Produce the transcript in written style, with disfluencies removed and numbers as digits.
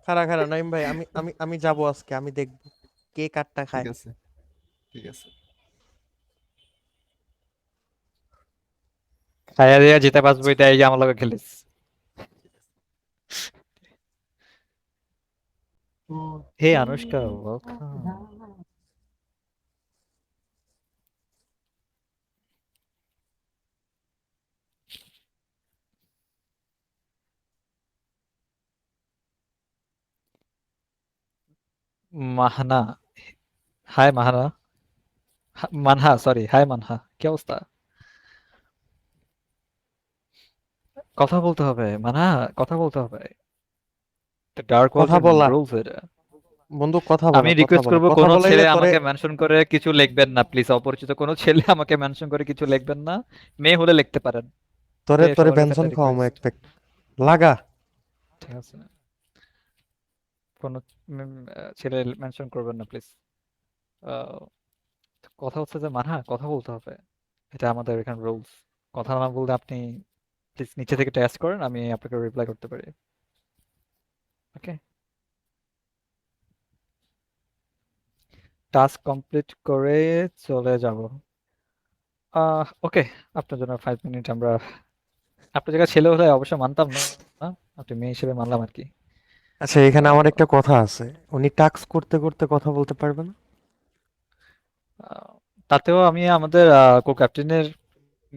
খারা খারা নাইম ভাই, আমি আমি আমি যাবো আজকে, আমি দেখবো কে কারটা ঠিক খায়। আছে, ঠিক আছে। খাইয়া দিয়া যেতে পারবো, এটা এই যে আমার লগে খেলিস। Hey Anushka, welcome. Mahana, hi Mahana. Manha, sorry, hi Manha, কি অবস্থা? কথা বলতে হবে মানহা, কথা বলতে হবে। ডার্ক কথা ওয়ার্ল্ডের বলা, রুলস এটা। বন্ধু কথা আমি বলা, কথা রিকোয়েস্ট বলা, করব, কথা কোনো বলাইলে ছেলে তোরে। আমাকে মেনশন করে কিছু লিখবেন না প্লিজ। অপরিচিত কোনো ছেলে আমাকে মেনশন করে কিছু লিখবেন না। মেয়ে হলে লিখতে পারেন। তোরে ওকে, তোরে সবার কাছে বেনসন একটা খাওয়ামো এক রিকোয়েস্ট। প্যাক লাগা। ঠিক আছে, কোনো ছেলে মেনশন করবেন না প্লিজ। কথা হচ্ছে যে মানহা, কথা বলতে হবে। এটা আমাদের এখানে রুলস। কথা না বললে আপনি প্লিজ নিচে থেকে টেক্সট করেন, আমি আপনাকে রিপ্লাই করতে পারি। ওকে, টাস্ক কমপ্লিট করে চলে যাব। ওকে, আপনার জন্য 5 মিনিট আমরা, আপনার জায়গায় ছেলে হলে অবশ্য মানতাম না। আপনি মেয়ে হিসেবে মানলাম আর কি। আচ্ছা, এখানে আমার আহ, একটা কথা আছে, উনি টাস্ক করতে করতে কথা বলতে পারবে না? আহ, তাতেও আমি আমাদের কো ক্যাপ্টেনের